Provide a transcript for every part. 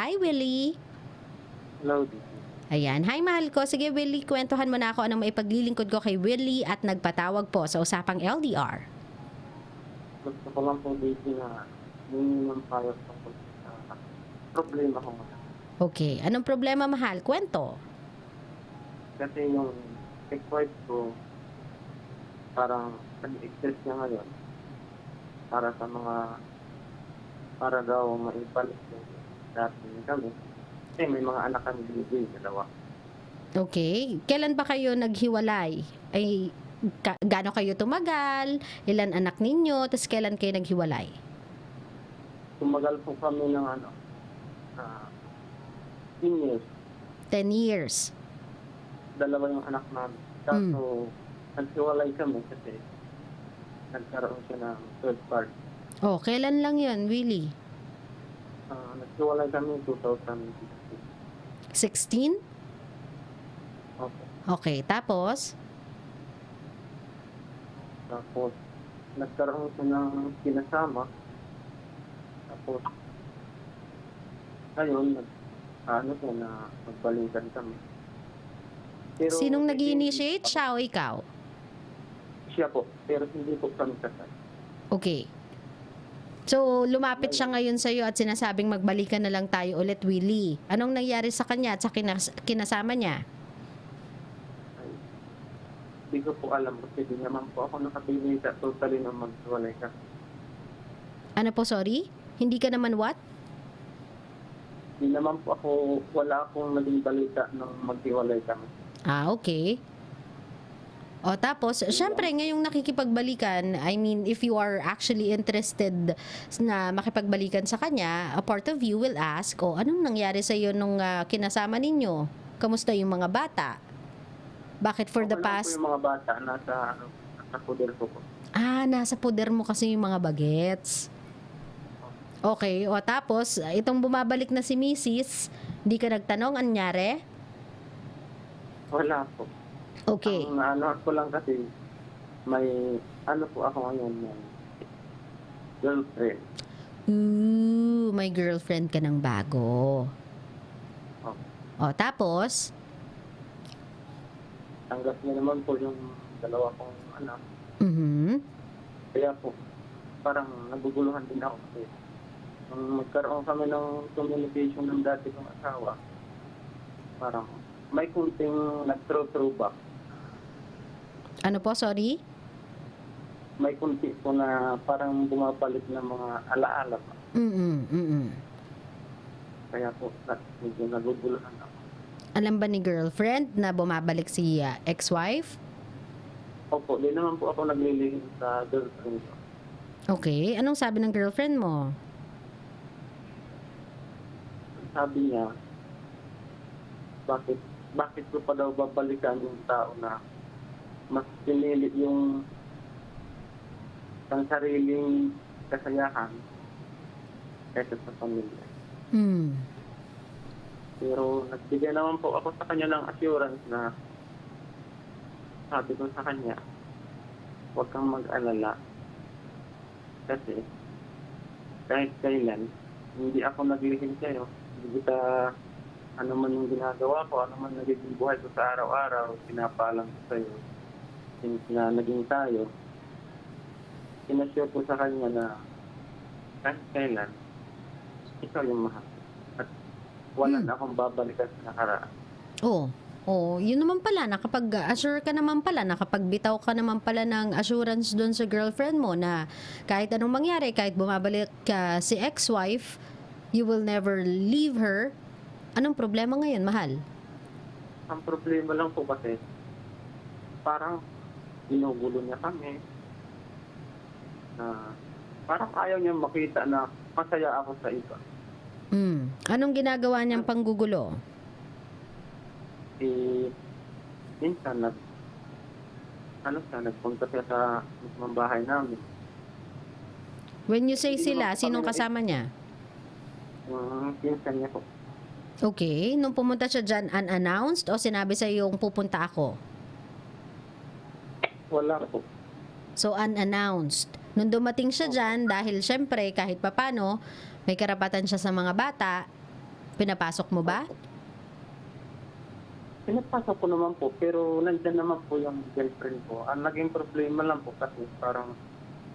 Hi, Willie. Hello, Dito. Ayan. Hi, mahal ko. Sige, Willie, kwentuhan mo na ako anong maipaglilingkod ko kay Willie at nagpatawag po sa usapang LDR. Gusto ko lang po dito na humingi ng payo tungkol sa problema ko ngayon. Okay. Anong problema, mahal? Kwento. Kasi yung ex-wife ko, parang nag-express niya ngayon para daw maibalik yung dati kami. Kasi may mga anak kami binigay, dalawa. Okay. Kailan ba kayo naghiwalay? Ay, gaano kayo tumagal? Ilan anak ninyo? Tapos kailan kayo naghiwalay? Tumagal po kami ng 10 years. 10 years. Dalawa yung anak namin. Kaso, naghiwalay kami kasi nagkaroon siya ng third party. Oh, kailan lang yun, Willie? Naghiwalay kami 2016. 16? Okay. Okay. Tapos? Tapos, nagkaroon siya ng kinasama. Tapos, ngayon, siya na magbalikan kami. Pero, Sinong nag-initiate? Siya o ikaw? Siya po. Pero hindi po kami kasal. Okay. So, lumapit siya ngayon sa'yo at sinasabing magbalikan na lang tayo ulit, Willie. Anong nangyari sa kanya at sa kinasama niya? Ay, hindi ko po alam kasi di naman po ako nakapili sa totally na maghiwalay ka. Ano po, sorry? Hindi ka naman what? Di naman po wala akong naging balita nung maghiwalay kami. Ah, okay. O tapos, syempre, ngayong nakikipagbalikan, I mean, if you are actually interested na makipagbalikan sa kanya, a part of you will ask, anong nangyari sa iyo nung kinasama ninyo? Kamusta yung mga bata? Bakit for the Okay lang past... po yung mga bata nasa poder ko po. nasa poder mo kasi yung mga bagets. Okay, o tapos, itong bumabalik na si Mrs., hindi ka nagtanong, anyari? Wala po. Okay. Ang ko lang kasi, may po ako ngayon, may girlfriend. Ooh, may girlfriend ka ng bago. Oh. O, tapos? Tanggap niya naman po yung dalawa kong anak. Mhm. Kaya po, parang naguguluhan din ako kasi nung magkaroon kami ng communication ng dati kong asawa, parang may kunting nag-throw back. Ano po, sorry? May kunti po na parang bumabalik ng mga alaala pa. Kaya po, medyo naguguluhan ako. Alam ba ni girlfriend na bumabalik si ex-wife? Opo, di naman po ako naglilihim sa girlfriend ko. Okay. Anong sabi ng girlfriend mo? Sabi niya, bakit ko pa daw babalikan yung tao na mas pinili yung sariling kasayahan kaysa sa pamilya. Pero nagbigay naman po ako sa kanya ng assurance na sabi ko sa kanya, huwag kang mag-alala kasi kahit kailan, hindi ako naglihim sa'yo. Hindi kita, ano man yung ginagawa ko, ano man nagiging buhay ko sa araw-araw, pinapalang ko sa'yo. Since na naging tayo, inassure ko sa kanya na kahit kailan, ikaw yung mahal. At wala na akong babalikan sa nakaraan. Yun naman pala, nakapag-assure ka naman pala, nakapagbitaw ka naman pala ng assurance doon sa girlfriend mo na kahit anong mangyari, kahit bumabalik ka si ex-wife, you will never leave her. Anong problema ngayon, mahal? Ang problema lang po kasi, parang ginugulo niya kami na parang ayaw niya makita na masaya ako sa iba. Anong ginagawa niyang panggugulo? Minsan nagpunta siya sa mismong bahay namin. When you say Hindi sila, naman sinong kami kasama niya? Pinsan niya po. Okay, nung pumunta siya dyan, unannounced o sinabi sa yung pupunta ako? Wala po. So, unannounced. Nung dumating siya dyan, dahil syempre, kahit papano, may karapatan siya sa mga bata, Pinapasok mo ba? Pinapasok ko naman po, pero nandyan naman po yung girlfriend ko. Ang naging problema lang po kasi parang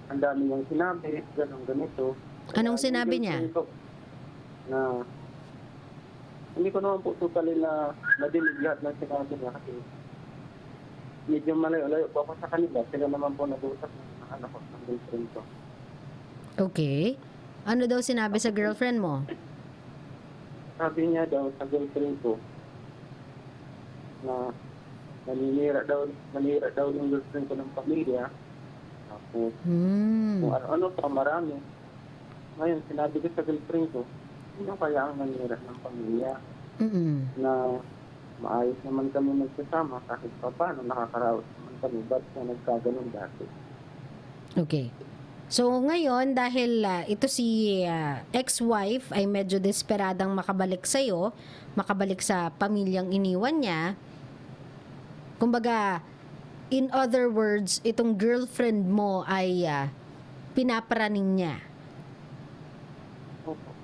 ang dami niyang sinabi, ganito. Anong Kaya yung sinabi niya? girlfriend ko, na hindi ko naman po totally na nadinig lahat ng sinabi niya kasi medyo malayo-layo po ako sa kanila. Sila naman po nag-uusap ng anak ko, ng girlfriend ko. Okay. Ano daw sinabi sa girlfriend mo? Sabi niya daw sa girlfriend ko na nanira daw yung girlfriend ko ng pamilya. Tapos kung ano-ano pa, marami. Ngayon, sinabi ko sa girlfriend ko, sino kaya ang nanira ng pamilya? Na maayos naman kami nagsasama kahit pa paano nakakaraos naman kami. Ba't na nagkaganon dati? Okay. So ngayon dahil ito si ex-wife ay medyo desperadang makabalik sa'yo, makabalik sa pamilyang iniwan niya, kumbaga, in other words, itong girlfriend mo ay pinapraning niya. Opo.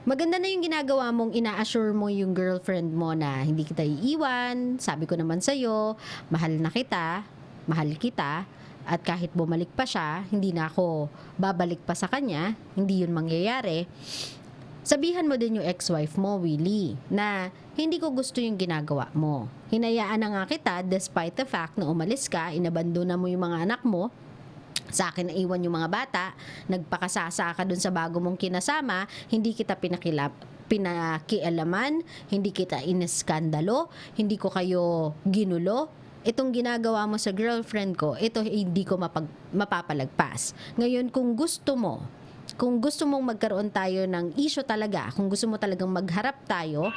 Maganda na yung ginagawa mong ina-assure mo yung girlfriend mo na hindi kita iiwan, sabi ko naman sa'yo, mahal na kita, mahal kita, at kahit bumalik pa siya, hindi na ako babalik pa sa kanya, hindi yun mangyayari. Sabihan mo din yung ex-wife mo, Willie, na hindi ko gusto yung ginagawa mo. Hinayaan na nga kita despite the fact na umalis ka, inabandona mo yung mga anak mo, sa akin naiwan yung mga bata, nagpakasasa ka dun sa bago mong kinasama, hindi kita pinakialaman, hindi kita iniskandalo, hindi ko kayo ginulo. Itong ginagawa mo sa girlfriend ko, ito hindi ko mapapalagpas. Ngayon, kung gusto mong magkaroon tayo ng issue talaga, kung gusto mo talagang magharap tayo,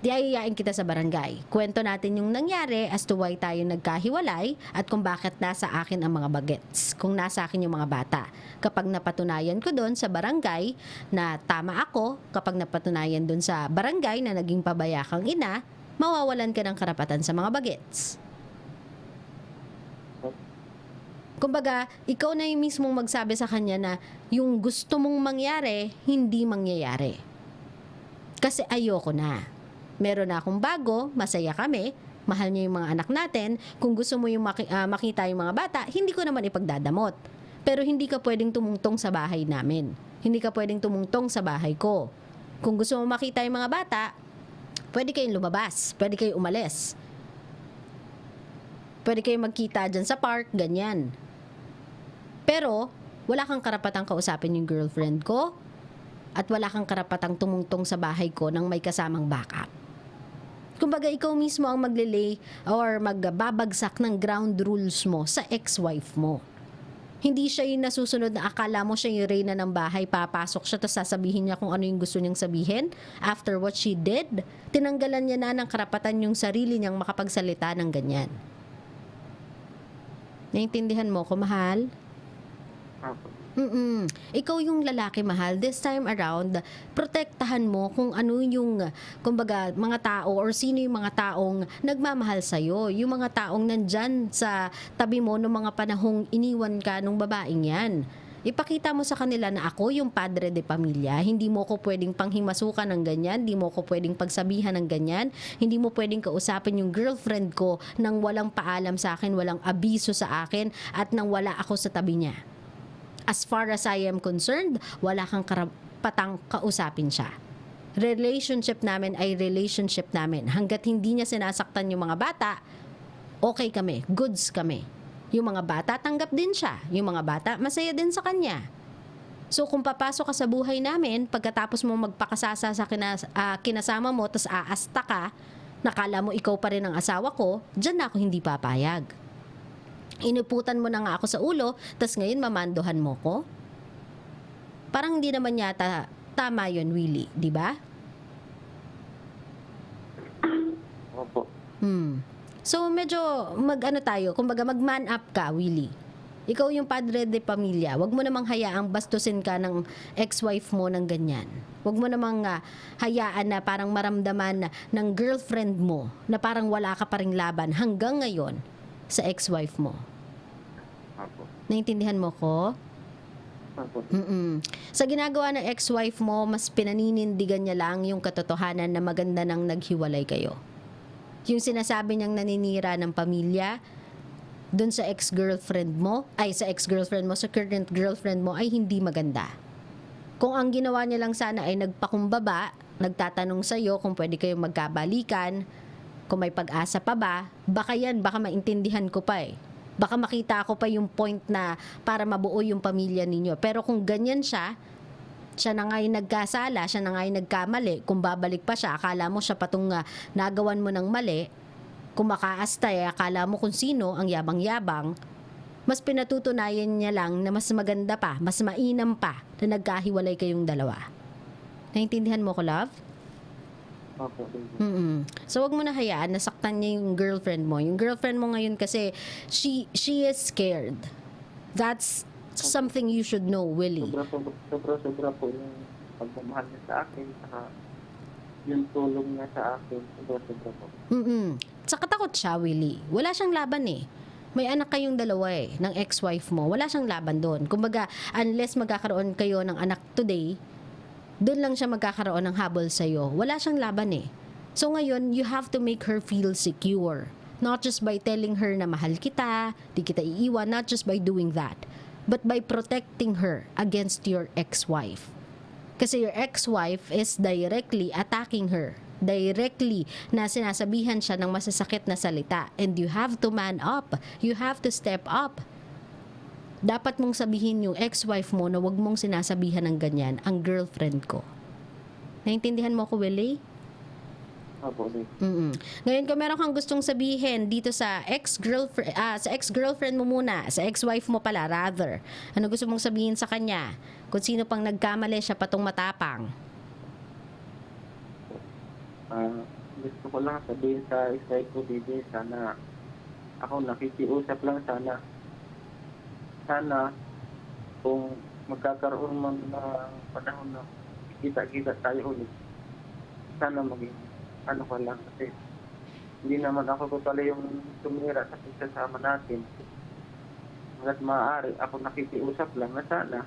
diayayain kita sa barangay. Kwento natin yung nangyari as to why tayo nagkahiwalay at kung bakit nasa akin ang mga bagets, kung nasa akin yung mga bata. Kapag napatunayan ko doon sa barangay na tama ako, kapag napatunayan doon sa barangay na naging pabaya kang ina, mawawalan ka ng karapatan sa mga bagets. Kumbaga, ikaw na yung mismong magsabi sa kanya na yung gusto mong mangyari, hindi mangyayari. Kasi ayoko na. Meron na akong bago, masaya kami, mahal niya yung mga anak natin, kung gusto mo yung makita yung mga bata, hindi ko naman ipagdadamot. Pero hindi ka pwedeng tumungtong sa bahay namin. Hindi ka pwedeng tumungtong sa bahay ko. Kung gusto mo makita yung mga bata, pwede kayong lumabas, pwede kayong umalis. Pwede kayong magkita dyan sa park, ganyan. Pero, wala kang karapatang kausapin yung girlfriend ko at wala kang karapatang tumungtong sa bahay ko nang may kasamang backup. Kumbaga, ikaw mismo ang maglilay or magbabagsak ng ground rules mo sa ex-wife mo. Hindi siya yung nasusunod na akala mo siya yung reyna ng bahay, papasok siya tapos sasabihin niya kung ano yung gusto niyang sabihin. After what she did, tinanggalan niya na ng karapatan yung sarili niyang makapagsalita ng ganyan. Naintindihan mo ko, mahal? Opo. Ikaw yung lalaki, mahal. This time around, protektahan mo kung ano yung, kumbaga, mga tao or sino yung mga taong nagmamahal sa'yo. Yung mga taong nandyan sa tabi mo noong mga panahong iniwan ka nung babaeng yan. Ipakita mo sa kanila na ako yung padre de pamilya. Hindi mo ko pwedeng panghimasukan ng ganyan. Hindi mo ko pwedeng pagsabihan ng ganyan. Hindi mo pwedeng kausapin yung girlfriend ko nang walang paalam sa akin, walang abiso sa akin, at nang wala ako sa tabi niya. As far as I am concerned, wala kang karapatang kausapin siya. Relationship namin ay relationship namin. Hanggat hindi niya sinasaktan yung mga bata, okay kami, goods kami. Yung mga bata, tanggap din siya. Yung mga bata, masaya din sa kanya. So kung papasok ka sa buhay namin, pagkatapos mo magpakasasa sa kinasama mo, tapos aasta ka, nakala mo ikaw pa rin ang asawa ko, dyan na ako hindi papayag. Inuputan mo na nga ako sa ulo, tas ngayon mamandohan mo ko? Parang hindi naman yata tama yun, Willie, di ba? Opo. So medyo tayo, kumbaga mag-man up ka, Willie. Ikaw yung padre de pamilya, wag mo namang hayaang bastusin ka ng ex-wife mo ng ganyan. Wag mo namang hayaan na parang maramdaman ng girlfriend mo na parang wala ka pa ring laban hanggang ngayon sa ex-wife mo. Opo. Naintindihan mo ko? Opo. Sa ginagawa ng ex-wife mo, mas pinaninindigan niya lang yung katotohanan na maganda nang naghiwalay kayo. Yung sinasabi niyang naninira ng pamilya, dun sa ex-girlfriend mo, sa current girlfriend mo ay hindi maganda. Kung ang ginawa niya lang sana ay nagpakumbaba, nagtatanong sa'yo kung pwede kayong magkabalikan, kung may pag-asa pa ba, baka maintindihan ko pa eh. Baka makita ko pa yung point na para mabuo yung pamilya ninyo. Pero kung ganyan siya na nga yung nagkasala, siya na nga yung nagkamali, kung babalik pa siya, akala mo siya patong nagawan mo ng mali, kung makaasta akala mo kung sino ang yabang-yabang, mas pinatutunayan niya lang na mas maganda pa, mas mainam pa na nagkahiwalay kayong dalawa. Naintindihan mo ko, love? Opo. So, wag mo na hayaan, nasaktan niya yung girlfriend mo. Yung girlfriend mo ngayon kasi, she is scared. That's something you should know, Willie. Sobra po yung pagmamahal niya sa akin, saka yung tulong niya sa akin, sobra po. Saka takot siya, Willie. Wala siyang laban eh. May anak kayong dalawa eh, ng ex-wife mo. Wala siyang laban doon. Kumbaga, unless magkakaroon kayo ng anak today, doon lang siya magkakaroon ng habol sa'yo. Wala siyang laban eh. So ngayon, you have to make her feel secure. Not just by telling her na mahal kita, di kita iiwan, not just by doing that, but by protecting her against your ex-wife. Kasi your ex-wife is directly attacking her. Directly na sinasabihan siya ng masasakit na salita. And you have to man up. You have to step up. Dapat mong sabihin yung ex-wife mo na wag mong sinasabihan ng ganyan ang girlfriend ko. Naintindihan mo ko, Willie? Opo. Ngayon, kung meron kang gustong sabihin dito sa ex-girlfriend mo muna, sa ex-wife mo pala, rather. Ano gusto mong sabihin sa kanya? Kung sino pang nagkamali, siya patong matapang. Gusto ko lang sabihin sa ex-wife ko, Bibi, sana ako nakikiusap lang sana kung magkakaroon man ng panahon na kita-kita tayo ulit, sana maging ano ka lang, kasi hindi naman ako totally yung tumira sa pagsasama natin. Hanggat maaari, ako nakikiusap lang na sana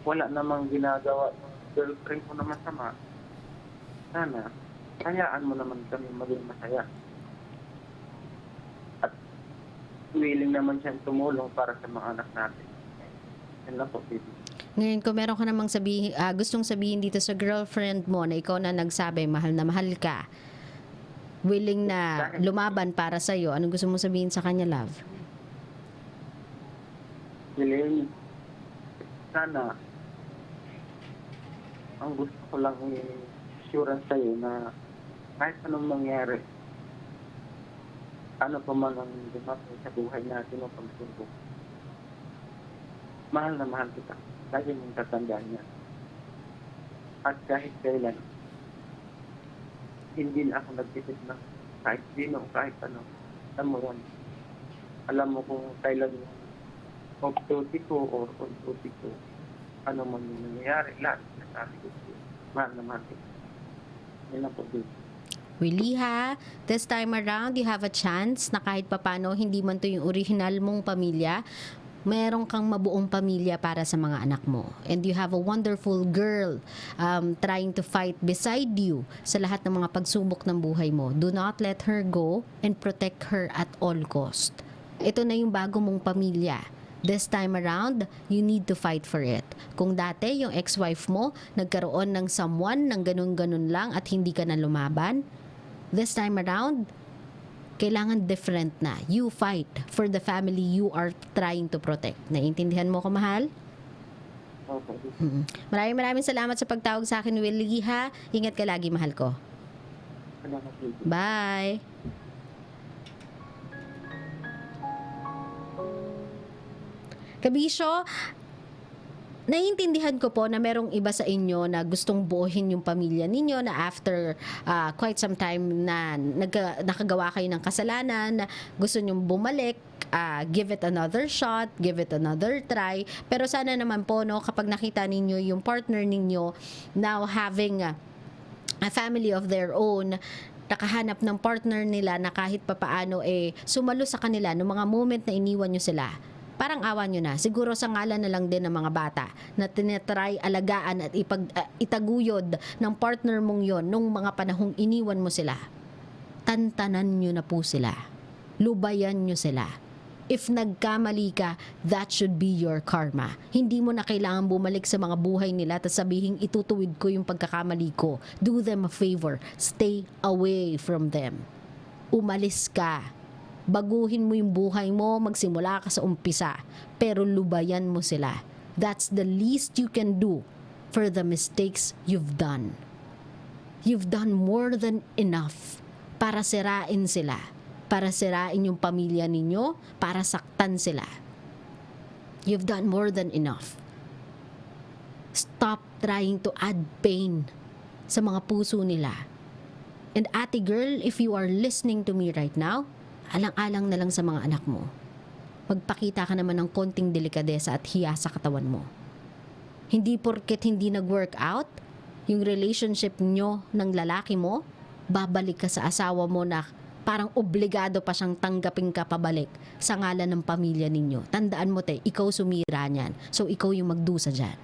wala namang ginagawa ng girlfriend ko na masama. Sana hayaan mo naman kami maging masaya. Willing naman siyang tumulong para sa mga anak natin. Yan lang po, Bibi. Ngayon, kung meron ka namang gustong sabihin dito sa girlfriend mo na ikaw na nagsabi, mahal na mahal ka, willing na lumaban para sa'yo, anong gusto mong sabihin sa kanya, love? Willing, sana, ang gusto ko lang i-assurance sa'yo na kahit anong mangyari, ano pa man ang dumating sa buhay natin o pagsubok, mahal na mahal kita. Lagi mong tatandaan yan. At kahit kailan, hindi na ako nagtitip na kahit sino o kahit ano. Alam mo yan. Alam mo kung kailan yung off-duty ko or on-duty ko, ano man yung nangyayari, lahat nasabi ko sa'yo. Mahal na mahal kita. Yan lang po, Bibi. Willie ha, this time around, you have a chance na kahit papano, hindi man to yung original mong pamilya, meron kang mabuong pamilya para sa mga anak mo. And you have a wonderful girl trying to fight beside you sa lahat ng mga pagsubok ng buhay mo. Do not let her go and protect her at all cost. Ito na yung bago mong pamilya. This time around, you need to fight for it. Kung dati, yung ex-wife mo, nagkaroon ng someone ng ganun-ganun lang at hindi ka na lumaban, this time around, kailangan different na. You fight for the family you are trying to protect. Naiintindihan mo ko, mahal? Okay. Maraming salamat sa pagtawag sa akin, Willie ha. Ingat ka lagi, mahal ko. Salamat, Bibi. Bye! Kabisyo, naiintindihan ko po na merong iba sa inyo na gustong buuhin yung pamilya ninyo na after quite some time na nakagawa kayo ng kasalanan, gusto nyong bumalik, give it another shot, give it another try. Pero sana naman po, no, kapag nakita ninyo yung partner ninyo now having a family of their own, nakahanap ng partner nila na kahit papaano sumalo sa kanila no mga moment na iniwan nyo sila, parang awa nyo na. Siguro sa ngalan na lang din ng mga bata na tinatry alagaan at itaguyod ng partner mong yon nung mga panahong iniwan mo sila. Tantanan nyo na po sila. Lubayan nyo sila. If nagkamali ka, that should be your karma. Hindi mo na kailangan bumalik sa mga buhay nila at sabihin, itutuwid ko yung pagkakamali ko. Do them a favor. Stay away from them. Umalis ka. Baguhin mo yung buhay mo, magsimula ka sa umpisa. Pero lubayan mo sila. That's the least you can do for the mistakes you've done. You've done more than enough para sirain sila. Para sirain yung pamilya ninyo, para saktan sila. You've done more than enough. Stop trying to add pain sa mga puso nila. And ate girl, if you are listening to me right now, alang-alang na lang sa mga anak mo. Magpakita ka naman ng konting delikadesa at hiya sa katawan mo. Hindi porket hindi nag-work out yung relationship nyo ng lalaki mo, babalik ka sa asawa mo na parang obligado pa siyang tanggapin ka pabalik sa ngalan ng pamilya ninyo. Tandaan mo ikaw sumira niyan. So ikaw yung magdusa dyan.